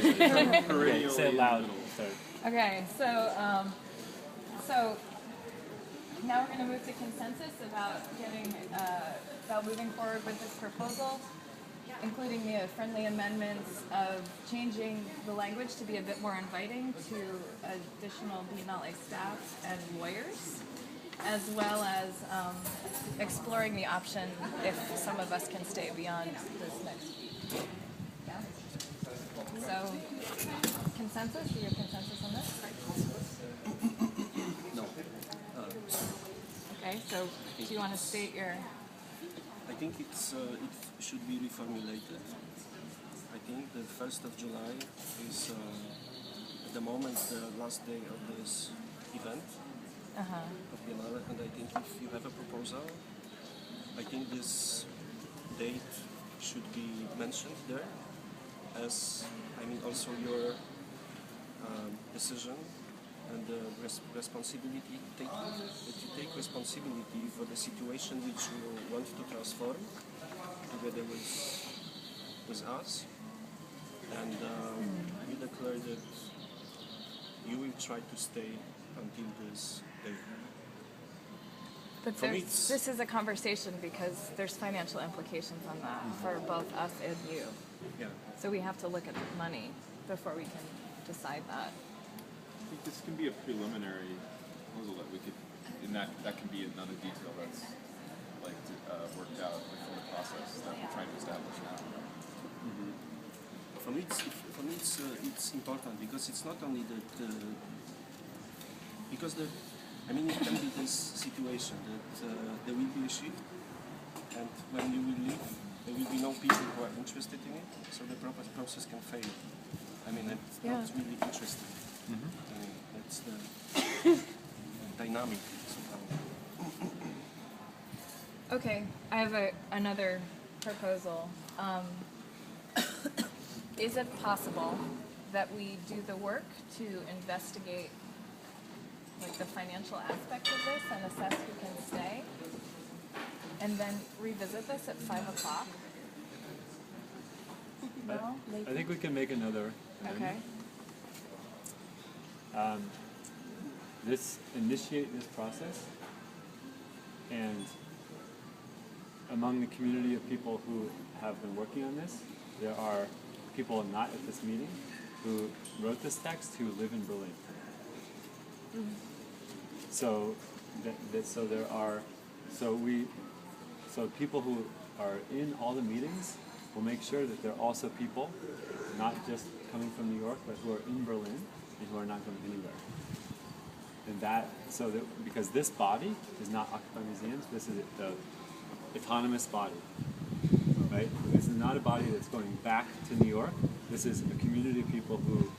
Okay, say it loud. Sorry. Okay, so now we're going to move to consensus about moving forward with this proposal, including the friendly amendments of changing the language to be a bit more inviting to additional Biennale staff and lawyers, as well as exploring the option if some of us can stay beyond this next week. Yeah? So, consensus? Do you have consensus on this? No. Okay, so do you want to state your... I think it should be reformulated. I think the 1st of July is at the moment the last day of this event of Biennale, and I think if you have a proposal, I think this date should be mentioned there, as also your decision and the responsibility taking, that you take responsibility for the situation which you want to transform together with us, and you declare that you will try to stay until this day. But this is a conversation because there's financial implications on that for both us and you. Yeah. So we have to look at the money before we can decide that. I think this can be a preliminary proposal that we could, and that can be another detail that's worked out within the process that we're trying to establish now. Mm-hmm. For me, it's important because it's not only that because it can be this situation that there will be a shift, and when you will leave, there will be no people who are interested in it, so the process can fail. It's not really interesting. That's the dynamic somehow. Okay, I have another proposal. Is it possible that we do the work to investigate the financial aspect of this and assess who can stay, and then revisit this at 5 o'clock? No? I think we can make another amendment. Okay. Initiate this process, and among the community of people who have been working on this, there are people not at this meeting who wrote this text who live in Berlin. So people who are in all the meetings will make sure that there are also people not just coming from New York, but who are in Berlin and who are not going anywhere. And because this body is not Occupy Museums, this is the autonomous body, right? This is not a body that's going back to New York. This is a community of people who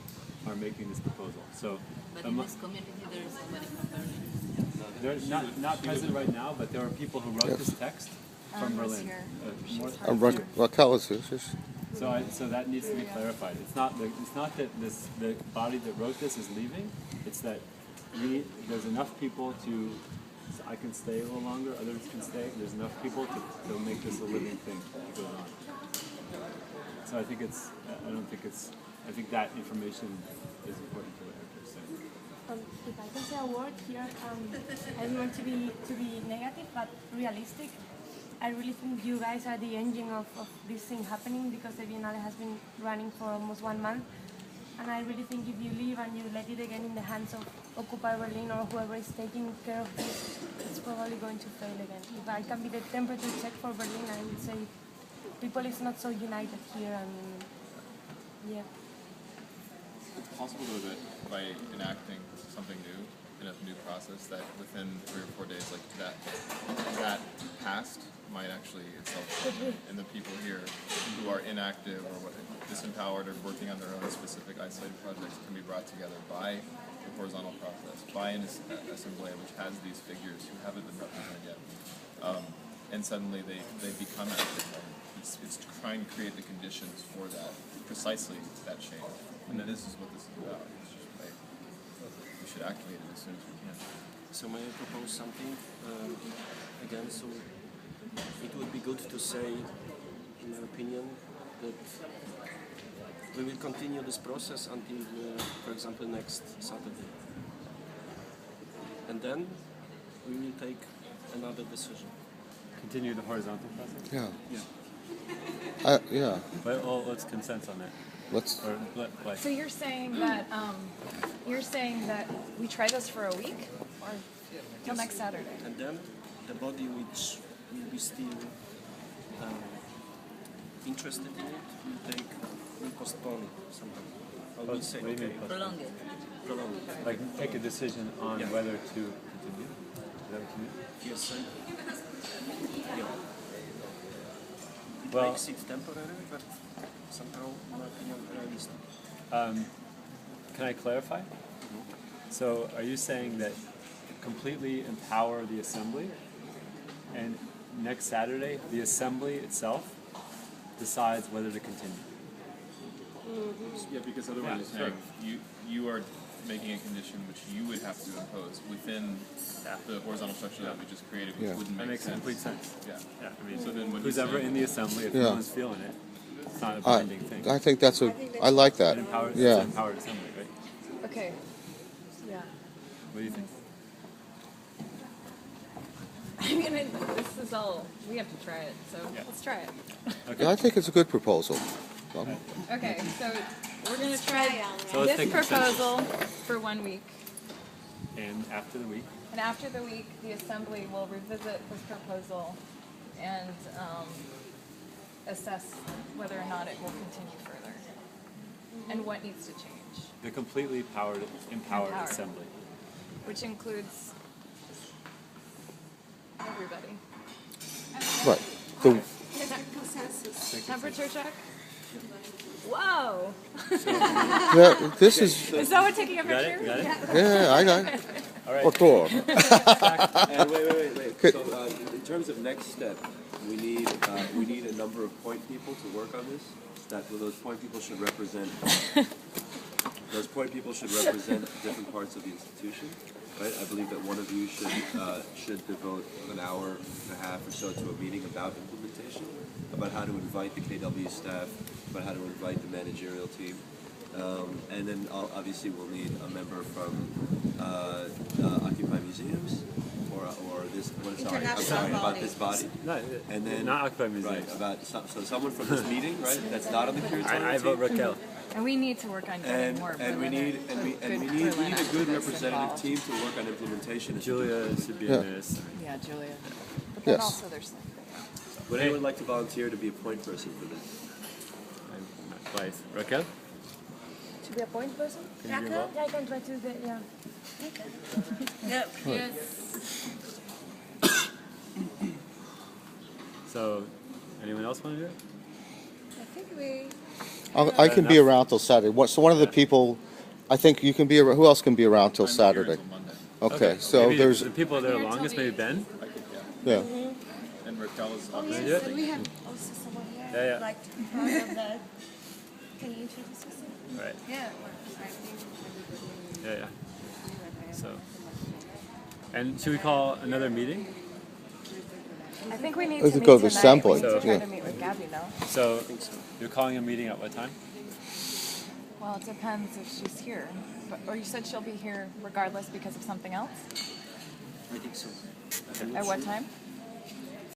are making this proposal. So, but in this community, there is somebody from Berlin. They're not present right now, but there are people who wrote this text from Berlin. Raquel is here. So that needs to be clarified. It's not that the body that wrote this is leaving. It's that there's enough people so I can stay a little longer, others can stay. There's enough people to make this a living thing that goes on. So I think I think that information is important to what Hector's saying. If I can say a word here, I don't want to be negative, but realistic. I really think you guys are the engine of this thing happening, because the Biennale has been running for almost 1 month. And I really think if you leave and you let it again in the hands of Occupy Berlin or whoever is taking care of this, it's probably going to fail again. If I can be the temperature check for Berlin, I would say people is not so united here, and yeah. It's possible though that by enacting something new in a new process, that within 3 or 4 days, that past might actually itself change, and the people here who are inactive or disempowered or working on their own specific isolated projects can be brought together by the horizontal process, by an assembly which has these figures who haven't been represented yet, and suddenly they become active. It's trying to create the conditions for that, precisely that change, and this is what this is about. It's just we should activate it as soon as we can. So may I propose something again? So it would be good to say, in my opinion, that we will continue this process until, for example, next Saturday. And then we will take another decision. Continue the horizontal process. Yeah. Yeah. But let's consent on that. Let's. Or like, So you're saying that we try this for a week or till next Saturday? And then the body which will be still interested in it will postpone it somehow. Or will say, what do you okay, mean Prolong it. prolong it. like make a decision on Yeah. whether to continue. Is that what you mean? Yes, yeah. It Well- makes it temporary, but somehow, in my opinion, realistic. Can I clarify? So, are you saying that completely empower the assembly, and next Saturday the assembly itself decides whether to continue? Yeah, because otherwise Yeah, you're saying you are making a condition which you would have to impose within the horizontal structure that we just created, which Yeah. wouldn't That make makes sense. complete sense. Yeah. Yeah, I mean, So then when who's you ever say- in the assembly, if Yeah. no one's feeling it, it's not a I binding thing. I think that's a. I like that. It's an Yeah. empowered assembly, right? Okay. Yeah. What do you think? I mean, this is all, we have to try it, so let's try it. Yeah, I think it's a good proposal. Okay, so we're going to try So let's this take consensus. proposal for 1 week. And after the week, And after the week, the assembly will revisit this proposal and assess whether or not it will continue further and what needs to change, the completely empowered Empowered. assembly. which includes everybody. Right. The, Temperature check? Whoa! yeah, this is. Is that what taking a Got picture? it? Got it? Yeah, I got it. All right. Autor. And wait. Could- So, in terms of next step, we need a number of point people to work on this. Those point people should represent. Those point people should represent different parts of the institution, right? I believe that one of you should devote an hour and a half or so to a meeting about implementation, about how to invite the KW staff, about how to invite the managerial team. And then obviously we'll need a member from Occupy Museums or this. I'm sorry about this body. No, And then not Occupy Museums. Right, so someone from this meeting, right? That's not on the curatorial I vote team. Raquel. And we need to work on getting more And we Berliner- need good a Berlin good activists representative involved. team to work on implementation. Julia should be Yeah. in this. Yeah, Julia. But then Yes. also there's Would anyone like to volunteer to be a point person for this? Twice. Raquel? To be a point person? Can you be involved? Yeah, I can try to. Yeah. Yep. Yes. So, anyone else want to do it? I think we. I can be around till Saturday. So one of the people, I think you can be. Who else can be around till I'm not here Saturday? until Monday. Okay, so maybe there's. the people that are longest, maybe Ben? I could, Yeah. And Raquel is Can you obviously. do it? And we have also someone here Yeah, yeah. like to be part of the. Can you introduce yourself? Right. Yeah. Yeah, yeah. So, and should we call another meeting? I think we need Let's to meet go to tonight. assembly, We need to try yeah. to meet with Gabby now. So, you're calling a meeting at what time? Well, it depends if she's here. But, or you said she'll be here regardless because of something else? I think so. At what time?